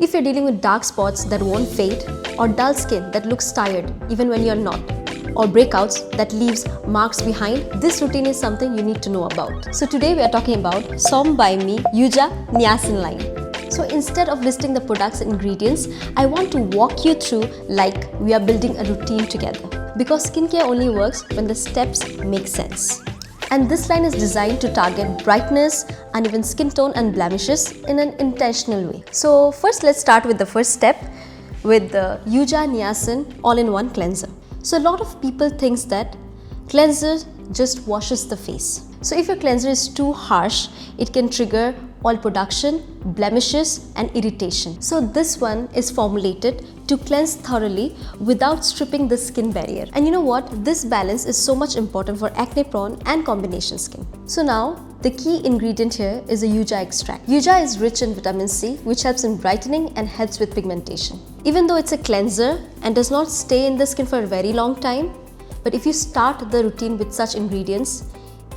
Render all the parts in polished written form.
If you're dealing with dark spots that won't fade, or dull skin that looks tired even when you're not, or breakouts that leaves marks behind, this routine is something you need to know about. So today we are talking about Som by me Yuja Niacin line. So instead of listing the products and ingredients, I want to walk you through like we are building a routine together. Because skincare only works when the steps make sense. And this line is designed to target brightness, uneven skin tone and blemishes in an intentional way. So first let's start with the first step with the Yuja Niacin all-in-one cleanser. So a lot of people thinks that cleanser just washes the face. So if your cleanser is too harsh, it can trigger oil production, blemishes and irritation. So this one is formulated to cleanse thoroughly without stripping the skin barrier. And you know what? This balance is so much important for acne prone and combination skin. So now the key ingredient here is a Yuja extract. Yuja is rich in vitamin C, which helps in brightening and helps with pigmentation. Even though it's a cleanser and does not stay in the skin for a very long time, but if you start the routine with such ingredients,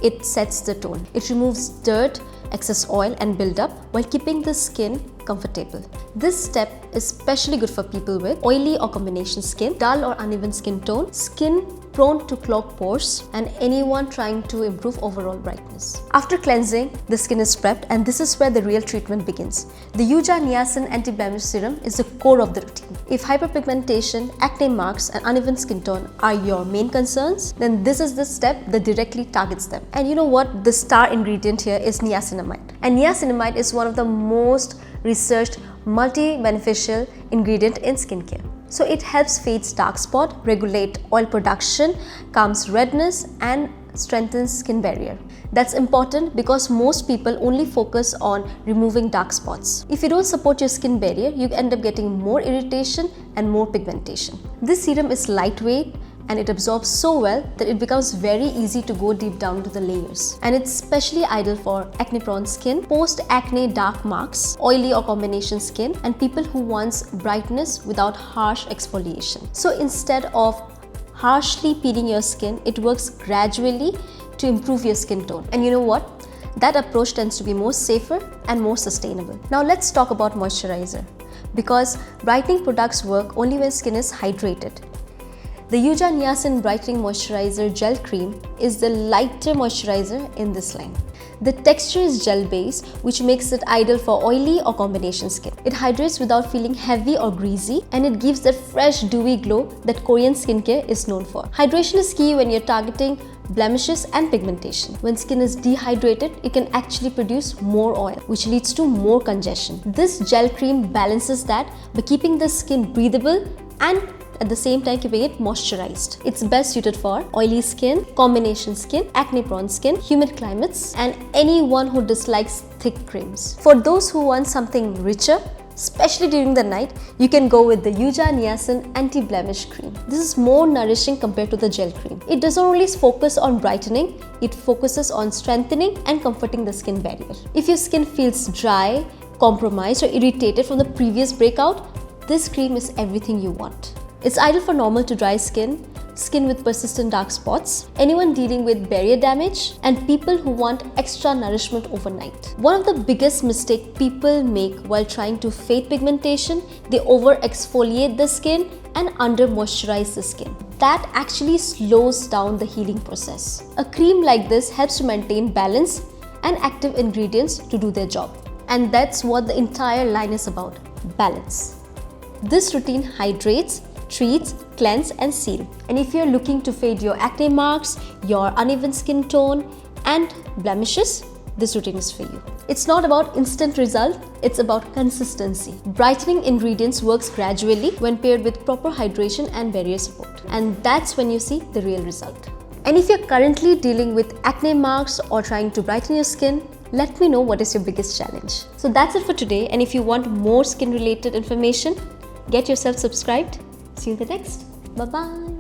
it sets the tone. It removes dirt, excess oil and buildup while keeping the skin comfortable. This step is especially good for people with oily or combination skin, dull or uneven skin tone, skin prone to clogged pores, and anyone trying to improve overall brightness. After cleansing, the skin is prepped, and this is where the real treatment begins. The Yuja Niacin anti-blemish serum is the core of the routine. If hyperpigmentation, acne marks and uneven skin tone are your main concerns, then this is the step that directly targets them. And you know what? The star ingredient here is niacinamide. And niacinamide is one of the most researched multi-beneficial ingredient in skincare. So it helps fades dark spot, regulate oil production, calms redness and strengthens skin barrier. That's important because most people only focus on removing dark spots. If you don't support your skin barrier, you end up getting more irritation and more pigmentation. This serum is lightweight and it absorbs so well that it becomes very easy to go deep down to the layers. And it's especially ideal for acne-prone skin, post-acne dark marks, oily or combination skin, and people who want brightness without harsh exfoliation. So instead of harshly peeling your skin, it works gradually to improve your skin tone. And you know what? That approach tends to be more safer and more sustainable. Now let's talk about moisturizer. Because brightening products work only when skin is hydrated. The Yuja Niacin Brightening Moisturizer Gel Cream is the lighter moisturizer in this line. The texture is gel-based, which makes it ideal for oily or combination skin. It hydrates without feeling heavy or greasy, and it gives that fresh, dewy glow that Korean skincare is known for. Hydration is key when you're targeting blemishes and pigmentation. When skin is dehydrated, it can actually produce more oil, which leads to more congestion. This gel cream balances that by keeping the skin breathable and at the same time keeping it moisturized. It's best suited for oily skin, combination skin, acne-prone skin, humid climates, and anyone who dislikes thick creams. For those who want something richer, especially during the night, you can go with the Yuja Niacin Anti-Blemish Cream. This is more nourishing compared to the gel cream. It doesn't only focus on brightening, it focuses on strengthening and comforting the skin barrier. If your skin feels dry, compromised or irritated from the previous breakout, this cream is everything you want. It's ideal for normal to dry skin, skin with persistent dark spots, anyone dealing with barrier damage, and people who want extra nourishment overnight. One of the biggest mistakes people make while trying to fade pigmentation, they over-exfoliate the skin and under-moisturize the skin. That actually slows down the healing process. A cream like this helps to maintain balance and active ingredients to do their job. And that's what the entire line is about, balance. This routine hydrates, treats, cleanse and seal. And if you're looking to fade your acne marks, your uneven skin tone and blemishes, this routine is for you. It's not about instant result, it's about consistency. Brightening ingredients works gradually when paired with proper hydration and barrier support. And that's when you see the real result. And if you're currently dealing with acne marks or trying to brighten your skin, let me know what is your biggest challenge. So that's it for today, and if you want more skin related information, get yourself subscribed. See you in the next. Bye-bye.